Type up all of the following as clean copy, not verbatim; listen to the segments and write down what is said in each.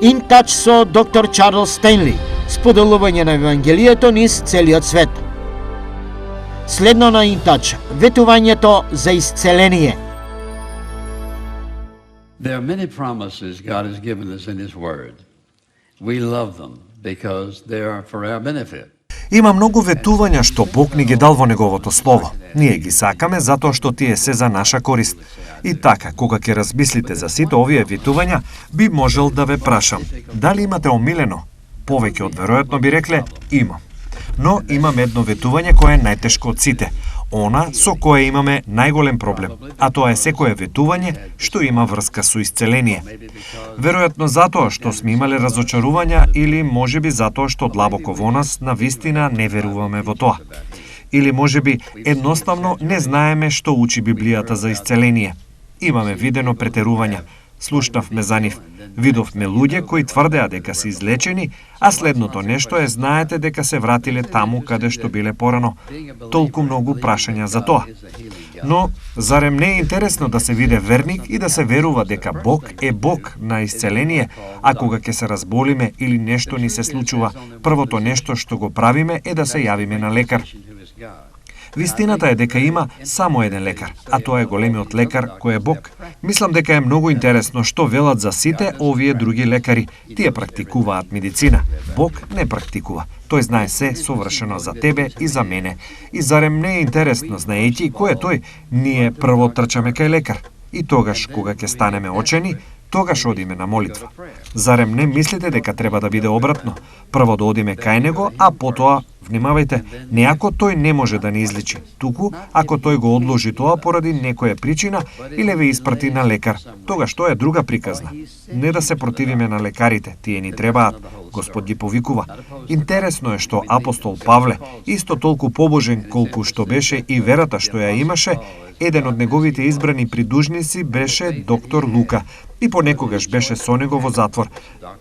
In Touch со доктор Чарлс Стенли, споделување на Евангелието низ целиот свет. Следно на In Touch, ветувањето за исцеление. There are many promises God has given us in His Word. We love them because they are for our benefit. Има многу ветувања што Бог ни ги дал во Неговото Слово. Ние ги сакаме затоа што тие се за наша корист. И така, кога ќе размислите за сите овие ветувања, би можел да ве прашам, дали имате омилено? Повеќе од веројатно би рекле, имам. Но имам едно ветување кое е најтешко од сите. Она со кое имаме најголем проблем, а тоа е секое ветување што има врска со исцеление. Веројатно затоа што сме имале разочарувања или можеби затоа што длабоко во нас навистина не веруваме во тоа. Или можеби едноставно не знаеме што учи Библијата за исцеление. Имаме видено претерувања. Слушнавме за нив. Видовме луѓе кои тврдеа дека се излечени, а следното нешто е знаете дека се вратиле таму каде што биле порано. Толку многу прашања за тоа. Но, зарем не е интересно да се виде верник и да се верува дека Бог е Бог на исцеление, а кога ќе се разболиме или нешто ни се случува, првото нешто што го правиме е да се јавиме на лекар. Вистината е дека има само еден лекар, а тоа е големиот лекар кој е Бог. Мислам дека е многу интересно што велат за сите овие други лекари. Тие практикуваат медицина. Бог не практикува. Тој знае се совршено за тебе и за мене. И зарем не е интересно, знаејќи кој е тој, ние прво трчаме кај лекар. И тогаш, кога ќе станеме очени, тогаш одиме на молитва. Зарем не мислите дека треба да биде обратно? Прво да одиме кај него, а потоа, внимавајте, не ако тој не може да ни излечи, туку ако тој го одложи тоа поради некоја причина или ве испрати на лекар, тогаш тоа е друга приказна. Не да се противиме на лекарите, тие ни требаат, Господ ги повикува. Интересно е што апостол Павле, исто толку побожен колку што беше и верата што ја имаше, еден од неговите избрани придужници беше доктор Лука и понекогаш беше со него во затвор.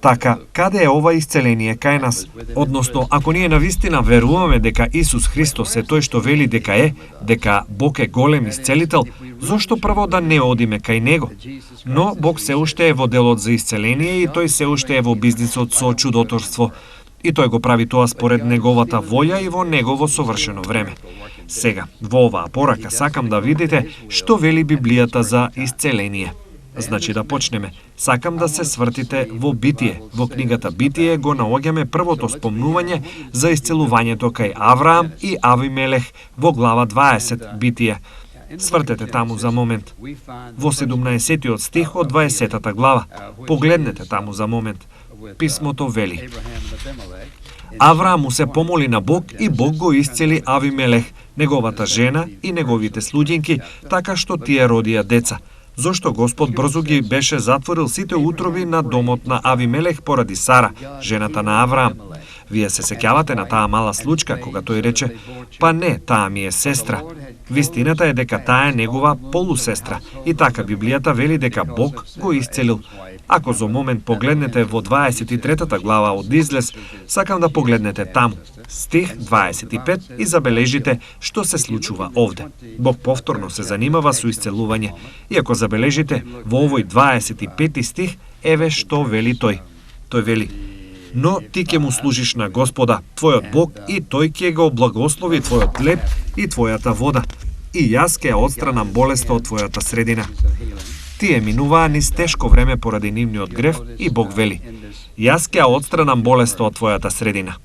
Така, каде е ова исцеление кај нас? Односно, ако ние навистина веруваме дека Исус Христос е тој што вели дека е, дека Бог е голем исцелител, зошто прво да не одиме кај него? Но Бог се уште е во делот за исцеление и тој се уште е во бизнисот со чудотворство. И тој го прави тоа според неговата волја и во негово совршено време. Сега, во оваа порака сакам да видите што вели Библијата за исцеление. Значи да почнеме. Сакам да се свртите во Битие. Во книгата Битие го наоѓаме првото спомнување за исцелувањето кај Авраам и Авимелех во глава 20 Битие. Свртете таму за момент. Во 17 стих од 20 глава. Погледнете таму за момент. Писмото вели: Авраам му се помоли на Бог и Бог го исцели Авимелех, неговата жена и неговите слуѓинки, така што тие родија деца. Зошто Господ брзо ги беше затворил сите утроби на домот на Авимелех поради Сара, жената на Авраам. Вие се сеќавате на таа мала случка кога тој рече: па не, таа ми е сестра. Вистината е дека таа е негова полусестра. И така Библијата вели дека Бог го исцелил. Ако за момент погледнете во 23 глава од Излез, сакам да погледнете таму, стих 25 и забележите што се случува овде. Бог повторно се занимава со исцелување. И ако забележите во овој 25 стих, еве што вели тој. Тој вели: но ти ќе му служиш на Господа, твојот Бог, и тој ќе го благослови твојот хлеб и твојата вода. И јас ќе ја отстранам болеста од твојата средина. Тие минуваа низ тешко време поради нивниот грев и Бог вели: јас ќе ја отстранам болеста од твојата средина.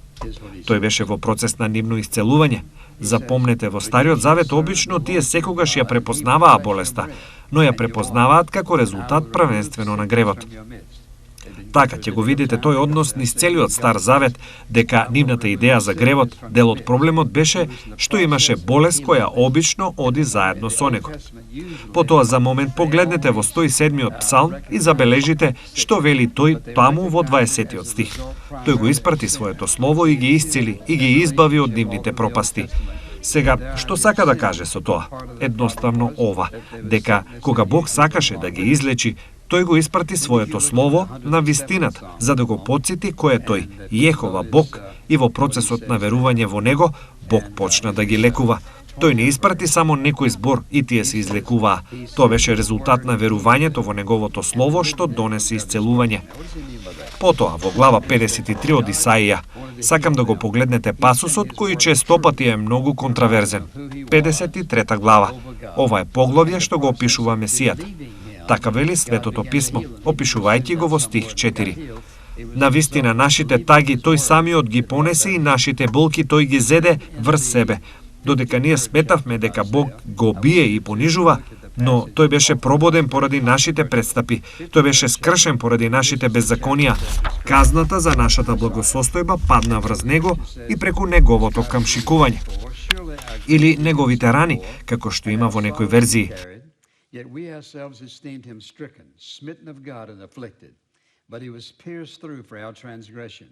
Тој беше во процес на нивно исцелување. Запомнете, во Стариот Завет обично тие секогаш ја препознаваа болеста, но ја препознаваат како резултат првенствено на гревот. Така ќе го видите тој однос низ целиот Стар Завет, дека нивната идеја за гревот, дел од проблемот беше што имаше болест која обично оди заедно со него. Потоа за момент погледнете во 107-миот псалм и забележите што вели тој таму во 20-тиот стих. Тој го испрати своето слово и ги исцели и ги избави од нивните пропасти. Сега, што сака да каже со тоа? Едноставно ова, дека кога Бог сакаше да ги излечи, тој го испрати своето слово на вистината, за да го потсети кој е тој, Јехова Бог, и во процесот на верување во него, Бог почна да ги лекува. Тој не испрати само некој збор и тие се излекуваа. Тоа беше резултат на верувањето во неговото слово што донесе исцелување. Потоа, во глава 53 од Исаија, сакам да го погледнете пасусот кој честопати е многу контраверзен. 53 глава. Ова е поглавје што го опишува Месијата. Така вели Светото писмо, опишувајќи го во стих 4. Навистина нашите таги тој самиот ги понесе и нашите болки тој ги зеде врз себе. Додека ние сметавме дека Бог го бие и понижува, но тој беше прободен поради нашите престапи, тој беше скршен поради нашите беззаконија. Казната за нашата благосостојба падна врз него и преку неговото камшикување. Или неговите рани, како што има во некои верзии. Yet we ourselves esteemed him stricken, smitten of God and afflicted. But he was pierced through for our transgression.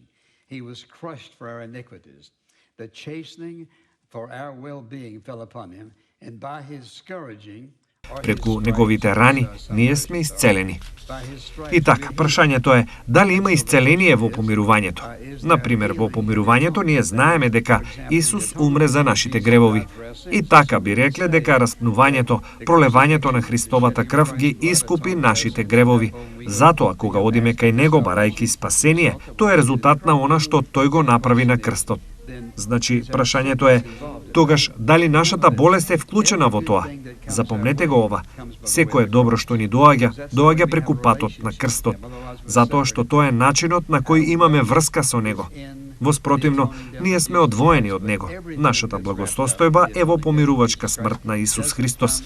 He was crushed for our iniquities. The chastening for our well-being fell upon him, and by his scourging Преку неговите рани ние сме исцелени. И така, прашањето е, дали има исцеление во помирувањето? Например, во помирувањето ние знаеме дека Исус умре за нашите гревови. И така би рекле дека распнувањето, пролевањето на Христовата крв ги искупи нашите гревови. Затоа, кога одиме кај Него барајки спасение, тоа е резултат на она што Тој го направи на крстот. Значи, прашањето е, тогаш, дали нашата болест е вклучена во тоа? Запомнете го ова. Секое добро што ни доаѓа преку патот на крстот, затоа што тоа е начинот на кој имаме врска со Него. Воспротивно, ние сме одвоени од Него. Нашата благосостојба е во помирувачка смрт на Исус Христос.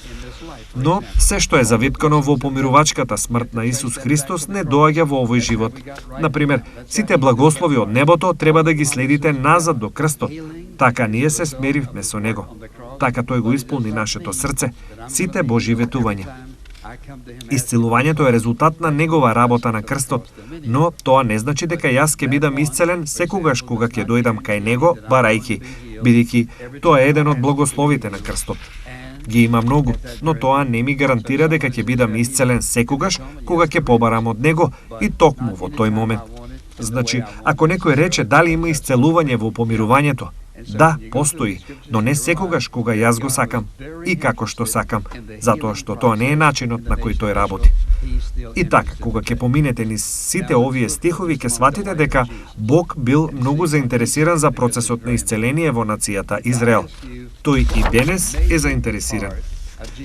Но, се што е завиткано во помирувачката смрт на Исус Христос не доаѓа во овој живот. Например, сите благослови од небото треба да ги следите назад до крстот. Така ние се смиривме со Него. Така Тој го исполни нашето срце, сите Божји ветувања. Исцелувањето е резултат на Негова работа на крстот, но тоа не значи дека јас ќе бидам исцелен секогаш кога ќе дојдам кај Него, барајки, бидејќи тоа е еден од благословите на крстот. Ги има многу, но тоа не ми гарантира дека ќе бидам исцелен секогаш кога ќе побарам од Него и токму во тој момент. Значи, ако некој рече дали има исцелување во помирувањето, да, постои, но не секогаш кога јас го сакам и како што сакам, затоа што тоа не е начинот на кој тој работи. И така, кога ќе поминете низ сите овие стихови, ќе сватите дека Бог бил многу заинтересиран за процесот на исцеление во нацијата Израел. Тој и денес е заинтересиран.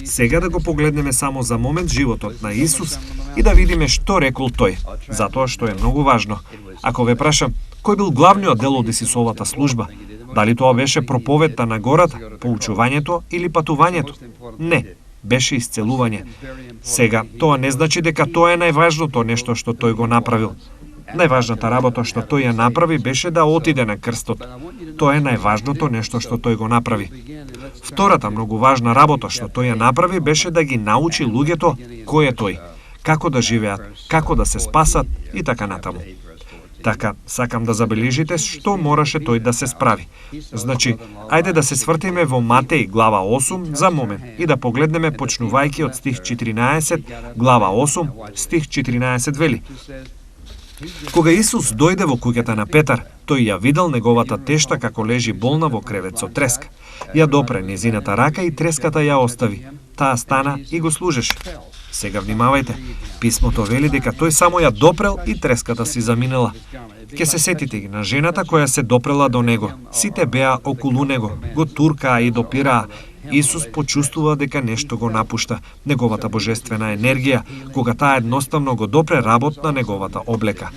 Сега да го погледнеме само за момент животот на Исус и да видиме што рекол тој, затоа што е многу важно. Ако ве прашам, кој бил главниот дел од Исусовата служба? Дали тоа беше проповедта на гората, поучувањето или патувањето? Не, беше исцелување. Сега, тоа не значи дека тоа е најважното нешто што тој го направил. Најважната работа што тој ја направи беше да отиде на крстот. Тоа е најважното нешто што тој го направи. Втората многу важна работа што тој ја направи беше да ги научи луѓето кој е тој, како да живеат, како да се спасат и така натаму. Така, сакам да забележите што мораше тој да се справи. Значи, ајде да се свртиме во Матеј глава 8 за момент и да погледнеме почнувајќи од стих 14, глава 8, стих 14 вели. Кога Исус дојде во куќата на Петар, тој ја видел неговата тешта како лежи болна во кревет со треска. Ја допре незината рака и треската ја остави. Таа стана и го служеше. Сега внимавајте, писмото вели дека тој само ја допрел и треската си заминела. Ке се сетите ги на жената која се допрела до него. Сите беа околу него, го туркаа и допираа. Исус почувствува дека нешто го напушта, неговата божествена енергија, кога таа едноставно го допре работ на неговата облека.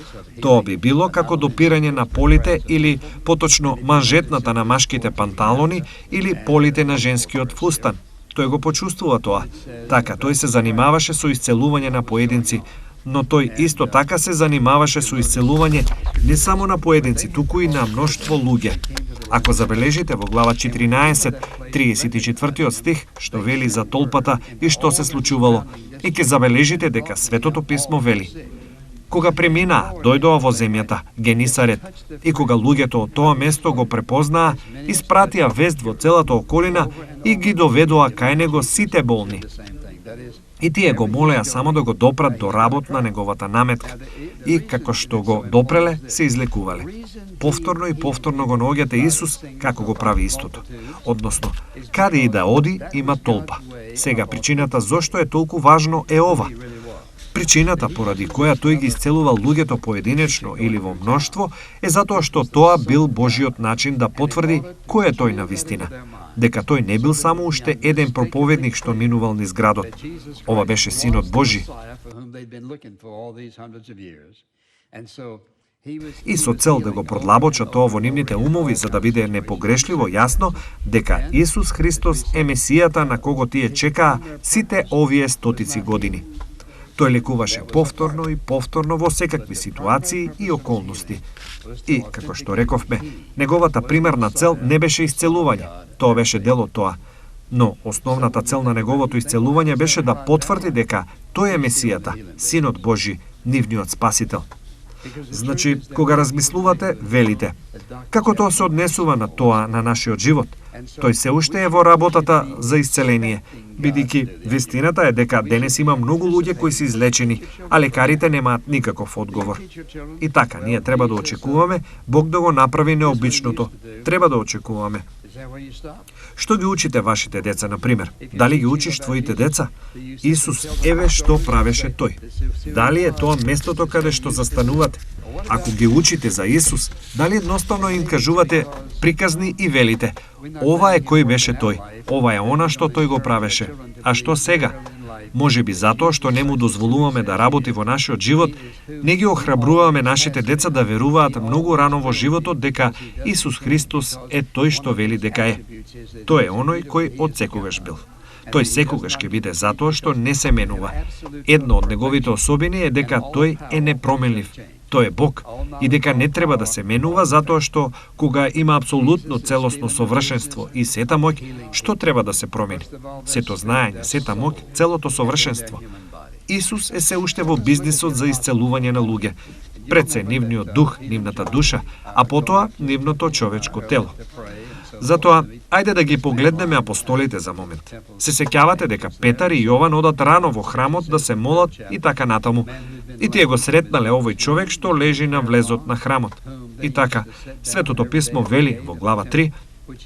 Тоа би било како допирање на полите или, поточно, манжетната на машките панталони или полите на женскиот фустан. Тој го почувствува тоа. Така, тој се занимаваше со исцелување на поединци, но тој исто така се занимаваше со исцелување не само на поединци, туку и на мноштво луѓе. Ако забележите во глава 14, 34 стих, што вели за толпата и што се случувало, и ќе забележите дека Светото писмо вели: кога преминаа, дојдоа во земјата Генисарет, и кога луѓето од тоа место го препознаа, испратија вест во целата околина и ги доведоа кај него сите болни. И тие го молеа само да го допрат до работ на неговата наметка. И како што го допреле, се излекувале. Повторно и повторно го наоѓате Исус како го прави истото. Односно, каде и да оди, има толпа. Сега причината зошто е толку важно е ова. Причината поради која тој ги исцелувал луѓето поединечно или во мноштво е затоа што тоа бил Божиот начин да потврди кој е тој на вистина. Дека тој не бил само уште еден проповедник што минувал низ градот. Ова беше Синот Божи. И со цел да го продлабоча тоа во нивните умови за да биде непогрешливо јасно дека Исус Христос е Месијата на кого тие чекаа сите овие стотици години. Тој лекуваше повторно и повторно во секакви ситуации и околности. И, како што рековме, неговата примерна цел не беше исцелување, тоа беше дел од тоа. Но основната цел на неговото исцелување беше да потврди дека тој е Месијата, Синот Божи, нивниот Спасител. Значи, кога размислувате, велите, како тоа се однесува на тоа на нашиот живот? Тој се уште е во работата за исцеление, бидејќи вистината е дека денес има многу луѓе кои се излечени, а лекарите немаат никаков одговор. И така, ние треба да очекуваме Бог да го направи необичното. Треба да очекуваме. Што ги учите вашите деца, например? Дали ги учиш твоите деца? Исус, еве што правеше тој. Дали е тоа местото каде што застанувате? Ако ги учите за Исус, дали едноставно им кажувате приказни и велите, ова е кој беше тој, ова е она што тој го правеше. А што сега? Може би затоа што не му дозволуваме да работи во нашиот живот, не ги охрабруваме нашите деца да веруваат многу рано во животот дека Исус Христос е тој што вели дека е. Тој е оној кој од секогаш бил. Тој секогаш ќе биде затоа што не се менува. Една од неговите особини е дека тој е непроменлив. Тој е Бог и дека не треба да се менува затоа што кога има апсолутно целосно совршенство и сета моќ, што треба да се промени? Сето знаење, сета моќ, целото совршенство. Исус е се уште во бизнисот за исцелување на луѓе. Пред се нивниот дух, нивната душа, а потоа нивното човечко тело. Затоа, ајде да ги погледнеме апостолите за момент. Се сеќавате дека Петар и Јован одат рано во храмот да се молат и така натаму. И тие го сретнале овој човек што лежи на влезот на храмот. И така, Светото писмо вели во глава 3,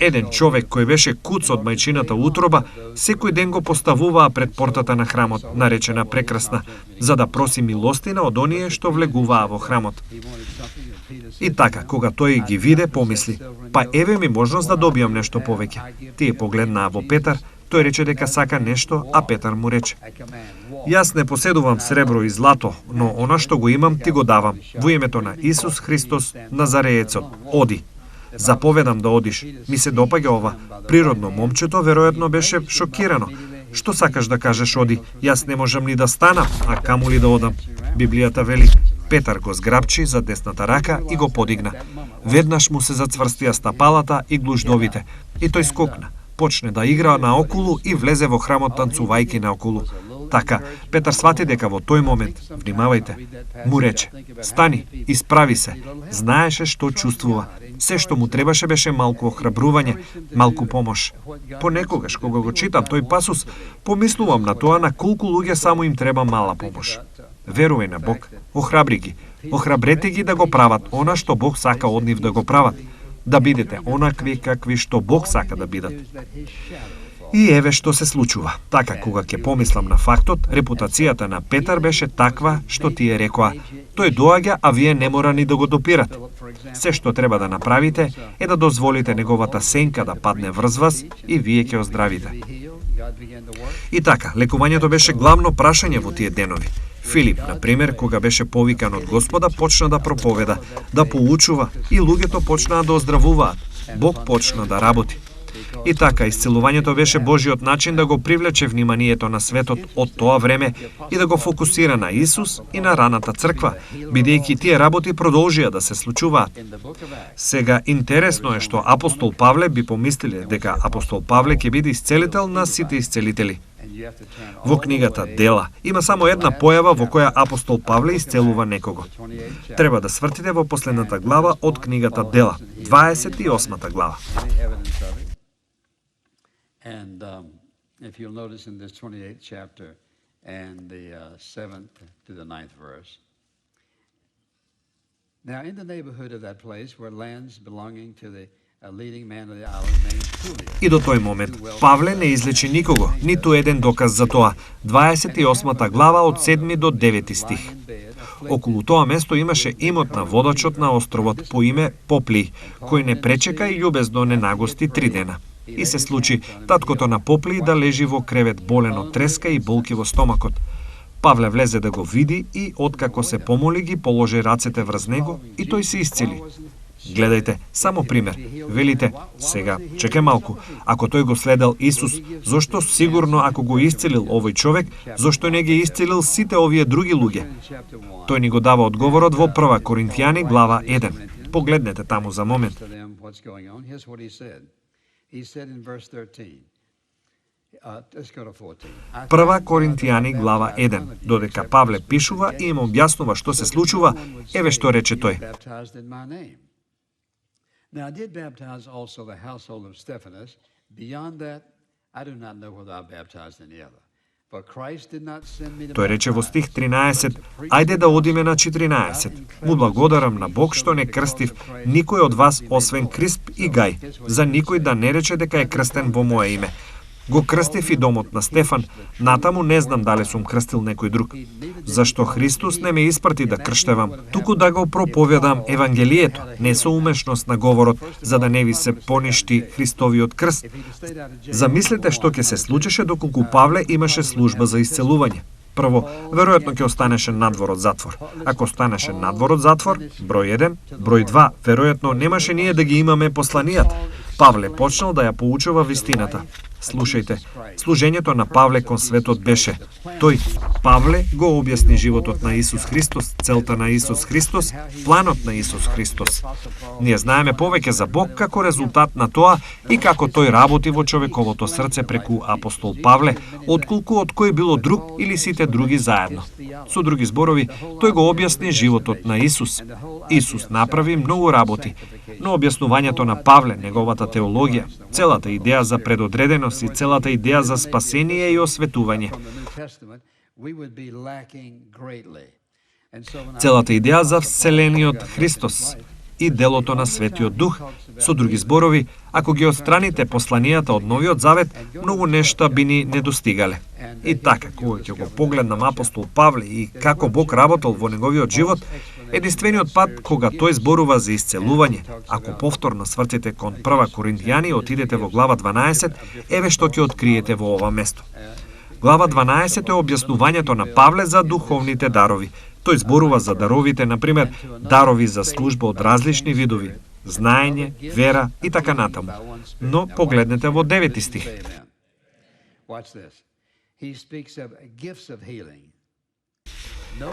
еден човек кој беше куц од мајчината утроба, секој ден го поставуваа пред портата на храмот, наречена Прекрасна, за да проси милостина од оние што влегуваа во храмот. И така, кога тој ги виде, помисли, па еве ми можност да добијам нешто повеќе. Тие погледнаа во Петар, тој рече дека сака нешто, а Петар му рече: Јас не поседувам сребро и злато, но она што го имам ти го давам. Во името на Исус Христос Назареецот, оди. Заповедам да одиш. Ми се допаѓа ова. Природно момчето веројатно беше шокирано. Што сакаш да кажеш оди? Јас не можам ни да станам, а камоли да одам. Библијата вели: Петар го зграбчи за десната рака и го подигна. Веднаш му се зацврстија стапалата и глуждовите, и тој скокна. Почне да игра наоколу и влезе во храмот танцувајќи наоколу. Така, Петар свати дека во тој момент, внимавајте, му рече: Стани, исправи се. Знаеше што чувствува. Се што му требаше беше малку охрабрување, малку помош. Понекогаш, кога го читам тој пасус, помислувам на тоа на колку луѓе само им треба мала помош. Верувај на Бог, охрабри ги. Охрабрете ги да го прават она што Бог сака од нив да го прават. Да бидете онакви какви што Бог сака да бидат. И еве што се случува. Така, кога ќе помислам на фактот, репутацијата на Петар беше таква што тие рекоа: тој доаѓа, а вие не мора ни да го допирате. Се што треба да направите е да дозволите неговата сенка да падне врз вас и вие ќе оздравите. И така, лекувањето беше главно прашање во тие денови. Филип, например, кога беше повикан од Господа, почна да проповеда, да поучува и луѓето почнаа да оздравуваат. Бог почна да работи. И така, исцелувањето беше Божиот начин да го привлече вниманието на светот од тоа време и да го фокусира на Исус и на раната црква, бидејќи тие работи продолжија да се случуваат. Сега, интересно е што апостол Павле би помислиле дека апостол Павле ќе биде исцелител на сите исцелители. Во книгата Дела има само една појава во која апостол Павле исцелува некого. Треба да свртите во последната глава од книгата Дела, 28 глава. if you'll notice in this 28th chapter and the 7th to the 9th verse. Now, in the neighborhood of that place were lands belonging to the leading man of the island named Publius. И до тој момент Павле не излечи никого, ниту еден доказ за тоа. 28 глава од 7 до 9 стих. Околу тоа место имаше имот на водачот на островот по име Попли, кој не пречека и љубезно не нагости 3 дена. И се случи таткото на Попли да лежи во кревет болен од треска и болки во стомакот. Павле влезе да го види и откако се помоли ги положи рацете врз него и тој се исцели. Гледајте, само пример. Велите, сега, чекај малку, ако тој го следел Исус, зошто сигурно ако го исцелил овој човек, зошто не ги исцелил сите овие други луѓе? Тој ни го дава одговорот во 1 Коринтијани глава 1. Погледнете таму за момент. Прва Коринтијани глава 1. Додека Павле пишува и им објаснува што се случува, еве што рече тој. Now I did baptize also the household of Stephanas. Beyond that, I do not know whether I baptized any other. For Christ did not send me to Тој рече во стих 13, ајде да одиме на 14. Му благодарам на Бог што не крстив никој од вас освен Крисп и Гај, за никој да не рече дека е крстен во моje име. Го крстив и домот на Стефан, натаму не знам дали сум крстил некој друг. Зашто Христос не ме испрати да крштевам, туку да го проповедам Евангелието, не со умешност на говорот, за да не ви се поништи Христовиот крст. Замислете што ќе се случеше доколку Павле имаше служба за исцелување. Прво, веројатно ќе останеше надвор од затвор. Ако останеше надвор од затвор, број 1, број 2, веројатно немаше ние да ги имаме посланијата. Павле почнал да ја поучува вистината. Слушајте, служењето на Павле кон светот беше тој, Павле, го објасни животот на Исус Христос, целта на Исус Христос, планот на Исус Христос. Ние знаеме повеќе за Бог како резултат на тоа и како тој работи во човековото срце преку апостол Павле, отколку од кој било друг или сите други заедно. Со други зборови, тој го објасни животот на Исус. Исус направи многу работи, но објаснувањето на Павле, неговата теологија, целата идеја за предодреденост и целата идеја за спасение и осветување. Целата идеја за вселениот Христос и делото на Светиот Дух. Со други зборови, ако ги отстраните посланијата од Новиот Завет, многу нешта би ни недостигале. И така, кога ќе го погледнам апостол Павле и како Бог работел во неговиот живот, единствениот пат кога тој зборува за исцелување, ако повторно свртите кон 1 Коринтијани и отидете во глава 12, еве што ќе откриете во ова место. Глава 12 е објаснувањето на Павле за духовните дарови. Тој зборува за даровите, например, дарови за служба од различни видови, знаење, вера и така натаму. Но погледнете во 9 стих.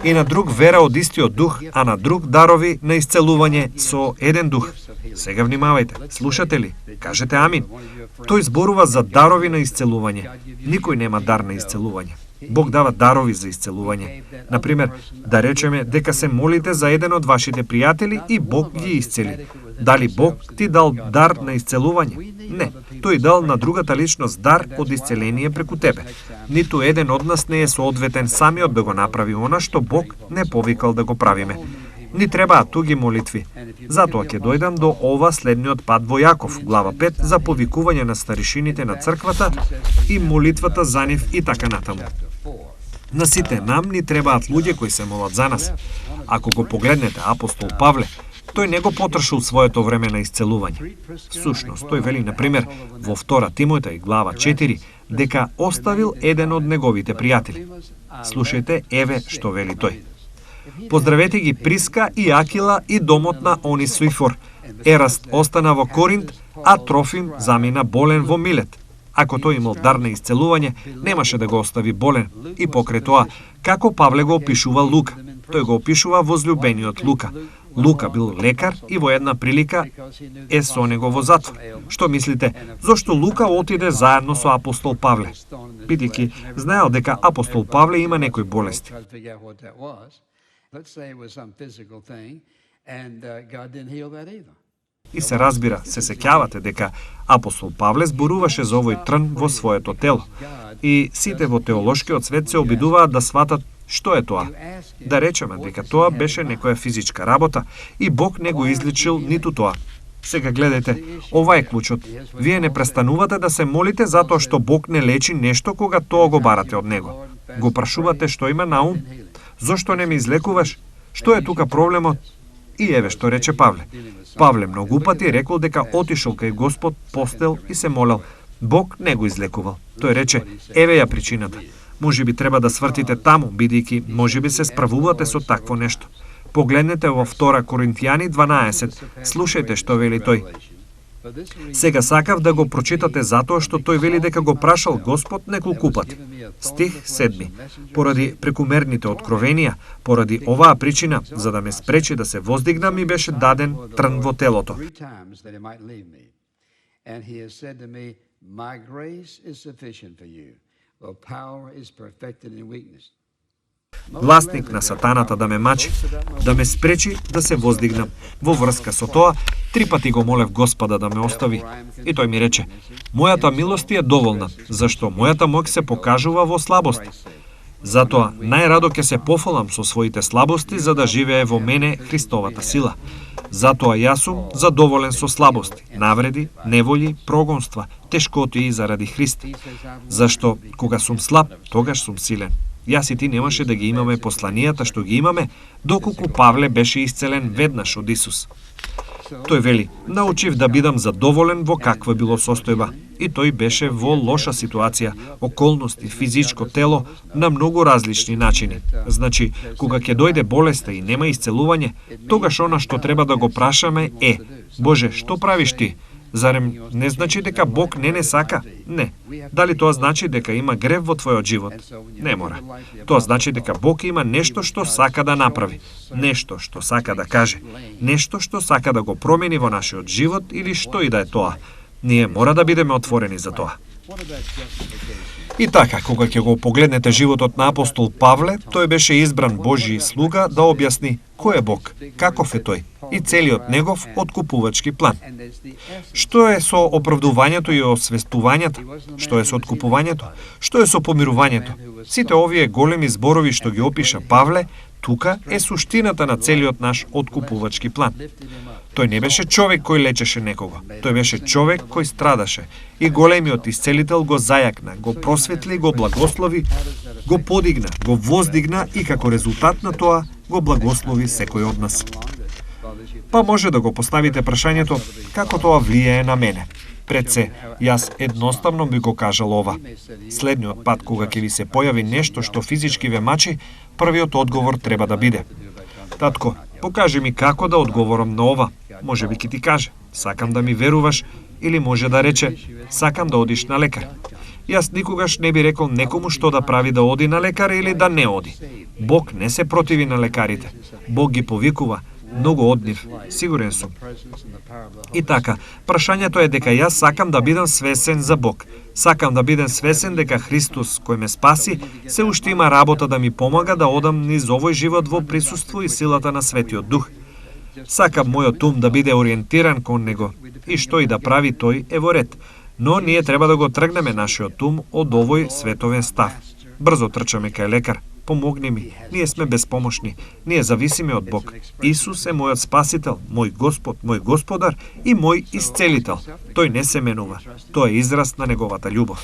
И на друг вера од истиот дух, а на друг дарови на исцелување со еден дух. Сега внимавајте, слушате ли? Кажете амин. Тој зборува за дарови на исцелување. Никој нема дар на исцелување. Бог дава дарови за исцелување. Например, да речеме дека се молите за еден од вашите пријатели и Бог ги исцели. Дали Бог ти дал дар на исцелување? Не, тој дал на другата личност дар од исцеление преку тебе. Ниту еден од нас не е соодветен самиот да го направи она што Бог не повикал да го правиме. Ни требаат туги молитви. Затоа ќе дојдам до ова следниот пат во Јаков, глава 5, за повикување на старишините на црквата и молитвата за нив и така натаму. На сите нам ни требаат луѓе кои се молат за нас. Ако го погледнете апостол Павле, тој не го потрошил своето време на исцелување. Всушност, тој вели, например, во 2 Тимотеј, глава 4, дека оставил еден од неговите пријатели. Слушајте, еве што вели тој. Поздравете ги Приска и Акила и домот на Онисифор. Ераст остана во Коринт, а Трофим замина болен во Милет. Ако тој имал дар на исцелување, немаше да го остави болен. И покрај тоа, како Павле го опишува Лука? Тој го опишува возлюбениот Лука. Лука бил лекар и во една прилика е со него во затвор. Што мислите, зошто Лука отиде заедно со апостол Павле? Бидејќи знаел дека апостол Павле има некои болести. Let's say it was some physical thing, and God didn't heal that either. И се разбира, се сеќавате дека апостол Павле зборуваше за овој трн во своето тело. И сите во теолошкиот свет се обидуваат да сватат што е тоа. Да речеме дека тоа беше некоја физичка работа и Бог не го излечил ниту тоа. Сега гледајте, ова е клучот. Вие не престанувате да се молите затоа што Бог не лечи нешто кога тоа го барате од Него. Го прашувате што има на ум. Зошто не ме излекуваш? Што е тука проблемот? И еве што рече Павле. Павле многу пати рекол дека отишол кај Господ, постел и се молел. Бог не го излекувал. Тој рече, еве ја причината. Може би треба да свртите таму, бидејќи може би се справувате со такво нешто. Погледнете во 2 Коринтијани 12. Слушајте што вели тој. Сега сакав да го прочитате затоа што тој вели дека го прашал Господ неколку пати. Стих 7. Поради прекумерните откровенија, поради оваа причина, за да ме спречи да се воздигнам, ми беше даден трн во телото. Власник на сатаната да ме мачи, да ме спречи да се воздигнам. Во врска со тоа, 3 пати го молев Господа да ме остави. И тој ми рече, мојата милост ти е доволна, зашто мојата моќ се покажува во слабост. Затоа, најрадо ќе се пофалам со своите слабости, за да живее во мене Христовата сила. Затоа јас сум задоволен со слабости, навреди, неволји, прогонства, тешкоти заради Христ. Зашто, кога сум слаб, тогаш сум силен. Јас и ти немаше да ги имаме посланијата што ги имаме, доколку Павле беше исцелен веднаш од Исус. Тој вели, научив да бидам задоволен во каква било состојба. И тој беше во лоша ситуација, околности, физичко тело, на многу различни начини. Значи, кога ќе дојде болеста и нема исцелување, тогаш она што треба да го прашаме е, Боже, што правиш ти? Зарем не значи дека Бог не сака? Не. Дали тоа значи дека има грев во твојот живот? Не мора. Тоа значи дека Бог има нешто што сака да направи, нешто што сака да каже, нешто што сака да го промени во нашиот живот или што и да е тоа. Ние мора да бидеме отворени за тоа. И така, кога ќе го погледнете животот на апостол Павле, тој беше избран Божји слуга да објасни кој е Бог, каков е тој и целиот негов откупувачки план. Што е со оправдувањето и освестувањето? Што е со откупувањето? Што е со помирувањето? Сите овие големи зборови што ги опиша Павле, тука е суштината на целиот наш откупувачки план. Тој не беше човек кој лечеше некого. Тој беше човек кој страдаше. И големиот исцелител го зајакна, го просветли, го благослови, го подигна, го воздигна и како резултат на тоа го благослови секој од нас. Па може да го поставите прашањето како тоа влијае на мене. Пред се, јас едноставно би го кажал ова. Следниот пат кога ќе ви се појави нешто што физички ве мачи, првиот одговор треба да биде: татко, покажи ми како да одговорам на ова. Може би ќе ти каже, сакам да ми веруваш, или може да рече, сакам да одиш на лекар. Јас никогаш не би рекол некому што да прави да оди на лекар или да не оди. Бог не се противи на лекарите. Бог ги повикува, многу од нив, сигурен сум. И така, прашањето е дека јас сакам да бидам свесен за Бог. Сакам да бидам свесен дека Христос, кој ме спаси, се уште има работа да ми помага да одам низ овој живот во присуство и силата на Светиот Дух. Сакам мојот ум да биде ориентиран кон Него и што и да прави тој е во ред. Но ние треба да го тргнеме нашиот ум од овој световен став. Брзо трчаме кај лекар. Помогни ми, ние сме безпомошни, ние зависиме од Бог. Исус е мојот спасител, мој Господ, мој Господар и мој исцелител. Тој не се менува, тоа е израз на неговата љубов.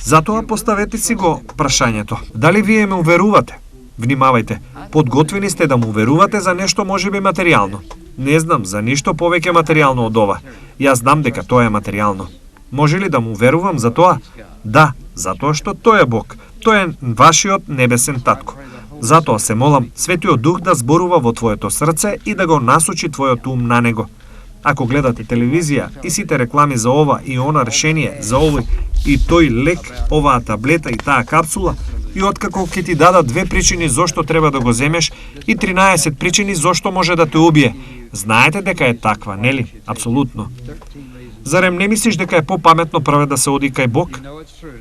Затоа поставете си го прашањето, дали вие ме уверувате? Внимавајте, подготвени сте да му верувате за нешто можеби материјално. Не знам за ништо повеќе материјално од ова. Јас знам дека тоа е материјално. Може ли да му верувам за тоа? Да, затоа што тој е Бог. Тој е вашиот небесен татко. Затоа се молам Светиот Дух да зборува во твоето срце и да го насочи твојот ум на него. Ако гледате телевизија и сите реклами за ова и она решение, за овој и тој лек, оваа таблета и таа капсула, и откако ќе ти дадат 2 причини зошто треба да го земеш и 13 причини зошто може да те убие, знаете дека е таква, нели? Апсолутно. Зарем не мислиш дека е попаметно прве да се оди кај Бог?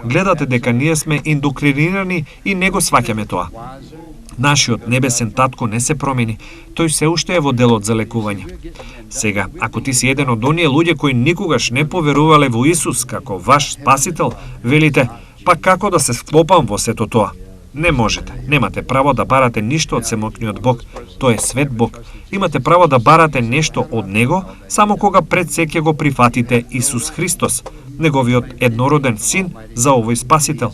Гледате дека ние сме индоктринирани и не го сваќаме тоа. Нашиот небесен татко не се промени, тој се уште е во делот за лекување. Сега, ако ти си еден од оние луѓе кои никогаш не поверувале во Исус како ваш спасител, велите, па како да се склопам во сето тоа? Не можете. Немате право да барате ништо од семокниот Бог. Тој е свет Бог. Имате право да барате нешто од Него само кога пред се ќе го прифатите Исус Христос, Неговиот еднороден Син за овој спасител.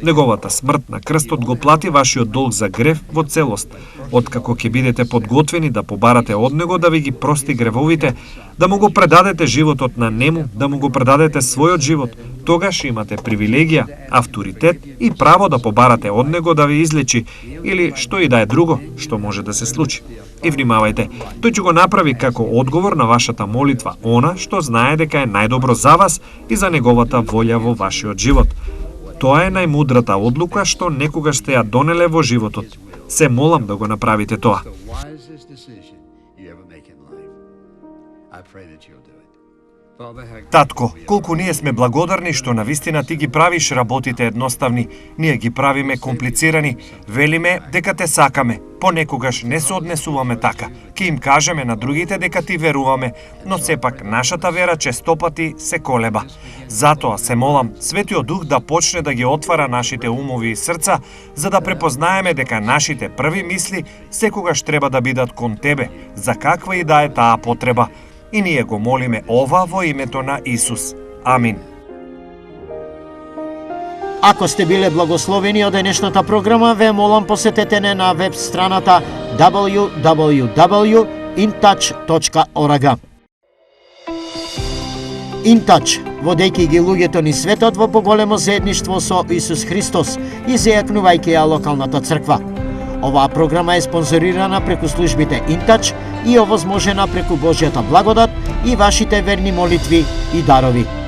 Неговата смрт на крстот го плати вашиот долг за грев во целост. Откако ќе бидете подготвени да побарате од Него да ви ги прости гревовите, да му го предадете животот на Нему, да му го предадете својот живот, тогаш имате привилегија, авторитет и право да побарате од Него да ви излечи или што и да е друго што може да се случи. И внимавајте, тој ќе го направи како одговор на вашата молитва она што знае дека е најдобро за вас и за Неговата волја во вашиот живот. Тоа е најмудрата одлука што некогаш сте ја донеле во животот. Се молам да го направите тоа. The wisest decision you ever make in life. I pray that you'll do it. Father, how Татко, колку ние сме благодарни што навистина ти ги правиш работите едноставни, ние ги правиме комплицирани, велиме дека те сакаме, понекогаш не се однесуваме така. Ке им кажеме на другите дека ти веруваме, но сепак нашата вера честопати се колеба. Затоа се молам Светиот Дух да почне да ги отвара нашите умови и срца, за да препознаеме дека нашите први мисли секогаш треба да бидат кон тебе, за каква и да е таа потреба. И ние го молиме ова во името на Исус. Амин. Ако сте биле благословени од денешната програма, ве молам посетете не на веб страната www.intouch.org. InTouch, водејќи ги луѓето ни светот во поголемо заедништво со Исус Христос и зајакнувајќи ја локалната црква. Оваа програма е спонзорирана преку службите InTouch и овозможена преку Божјата благодат и вашите верни молитви и дарови.